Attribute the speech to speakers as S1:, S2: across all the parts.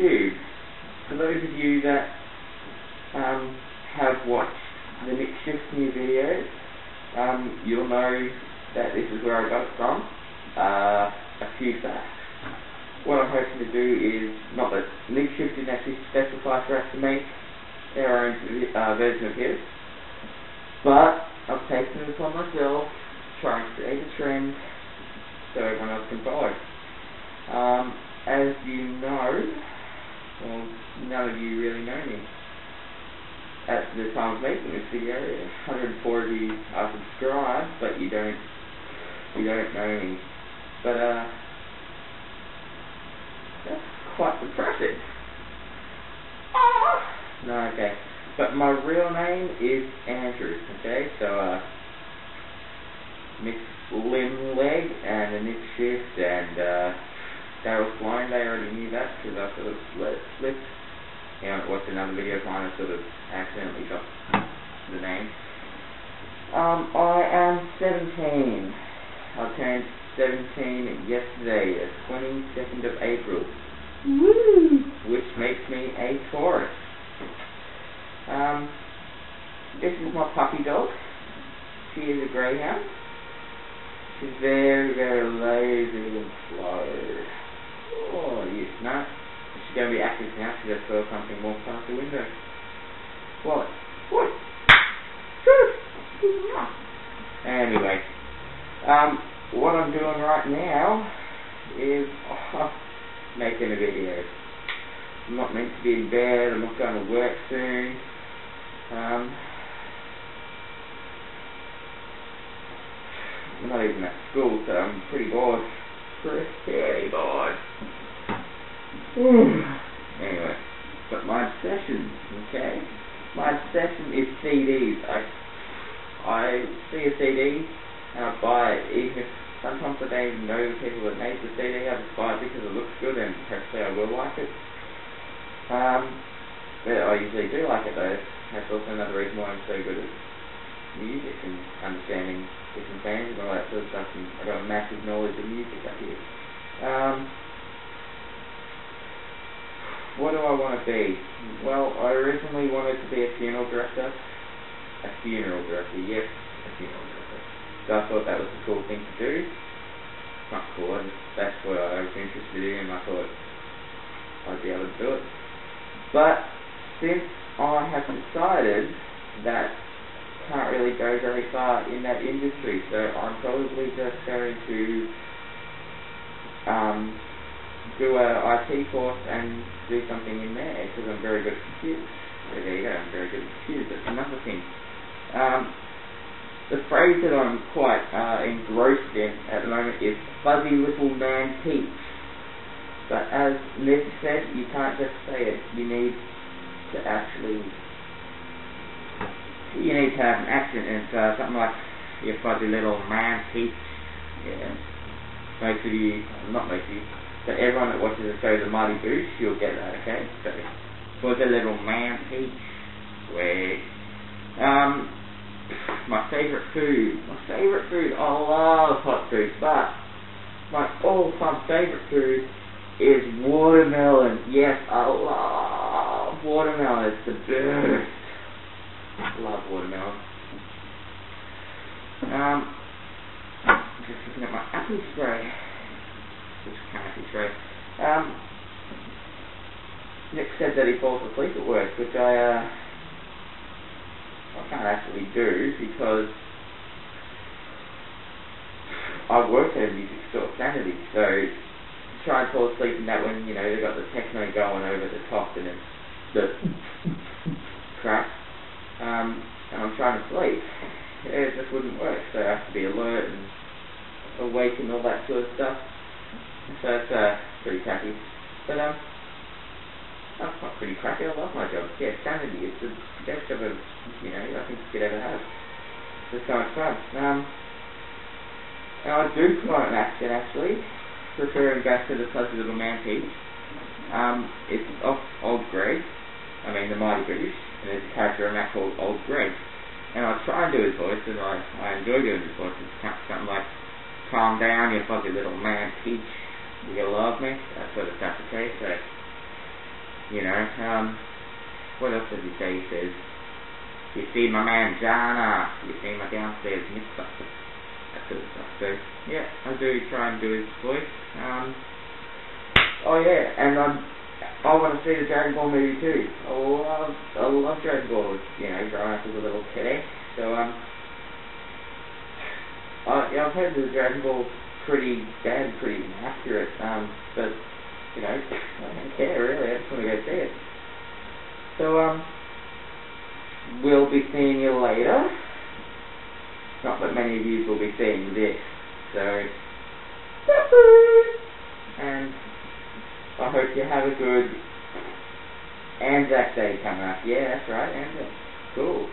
S1: YouTube. For those of you that have watched the TheNickShift new videos, you'll know that this is where I got it from. A few facts. What I'm hoping to do is, not that TheNickShift didn't actually specify for us to make our own version of his, but I've taken it upon myself to try and create a trend so everyone else can follow. As you know, well, none of you really know me. At the time of making this video, 104 of you are subscribed, but you don't know me. But that's quite depressing. No, okay. But my real name is Andrew, okay? So, Miss Limb-Leg and the TheNickShift and Daryl's Blind, they already knew that because I sort of let it slip. You know, I watched another video of mine and sort of accidentally got the name. I am 17. I turned 17 yesterday, the 22nd of April. Woo! Which makes me a Taurus. This is my puppy dog. She is a greyhound. She's very, very lazy and slow. Oh, you know. She's going to be active now. She just saw something walk past the window. What? What? Anyway, what I'm doing right now is making a video. I'm not meant to be in bed. I'm not going to work soon. I'm not even at school, so I'm pretty bored. Pretty bored. Anyway, but my obsession, okay? My obsession is CDs. I see a CD and I buy it, even if sometimes I don't even know the people that made the CD. I just buy it because it looks good and hopefully I will like it. But I usually do like it though. That's also another reason why I'm so good at music and understanding different bands and all that sort of stuff. And I've got a massive knowledge of music up here. What do I want to be? Well, I originally wanted to be a funeral director. A funeral director, yes, a funeral director. So I thought that was a cool thing to do. Not cool, that's what I was interested in and I thought I'd be able to do it. But since I have decided that I can't really go very far in that industry, so I'm probably just going to do a IT course and do something in there because I'm very good at computers. So there you go, I'm very good at computers. That's another thing. The phrase that I'm quite engrossed in at the moment is fuzzy little man peach. But as Nick said, you can't just say it. You need to actually, you need to have an accent, and it's something like your fuzzy little man peach. Yeah. Most of you, not most of you, but everyone that watches the show The Mighty Boosh, you'll get that, okay? So, fuzzy little man peach. Wait. My favourite food. I love hot food, but my all-time favourite food is watermelon. Yes, I love watermelon. It's the best. I love watermelon. Just looking at my apple spray. Which kind of apple spray? Nick said that he falls asleep at work, which I can't actually do because I work at a music store, Sanity, so try and fall asleep in that when, you know, they've got the techno going over the top and it's the crap, and I'm trying to sleep. It just wouldn't work, so I have to be alert and awake and all that sort of stuff. So it's pretty crappy. But that's not pretty crappy. I love my job. Yeah, Sanity is the best job of, you know, I think you could ever have. It's so much fun. And I do put on an accent actually, referring back to the fuzzy little man peach. It's off Old Greg. I mean the Mighty British, and there's a character in that called Old Greg. And I try and do his voice, and I enjoy doing his voice. It's something like, calm down, you fuzzy little man peach. You love me? That sort of stuff, okay? So What else does he say? He says, you see my man Jana, you see my downstairs mixer. That sort of stuff. So, yeah, I do try and do his voice. Oh yeah, and I want to see the Dragon Ball movie too. I love Dragon Ball, you know, growing up as a little kid. So, I've heard the Dragon Ball pretty bad, pretty inaccurate, but, you know, I don't care really, I just want to go see it. So, we'll be seeing you later. Not that many of you will be seeing this, so, and I hope you have a good Anzac Day coming up. Yeah, that's right, Anzac. Cool.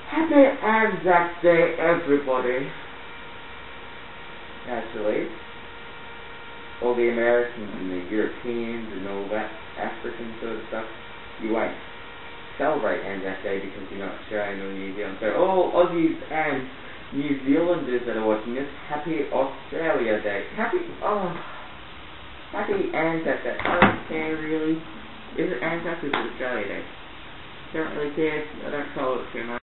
S1: Happy Anzac Day, everybody. Actually, all the Americans and the Europeans and all that African sort of stuff, you won't celebrate Anzac Day because you're not Australian or New Zealand. So all Aussies and New Zealanders that are watching this, happy Australia Day. Happy Anzac Day. I don't care really. Is it Anzac or is it Australia Day? Don't really care. I don't follow it too much.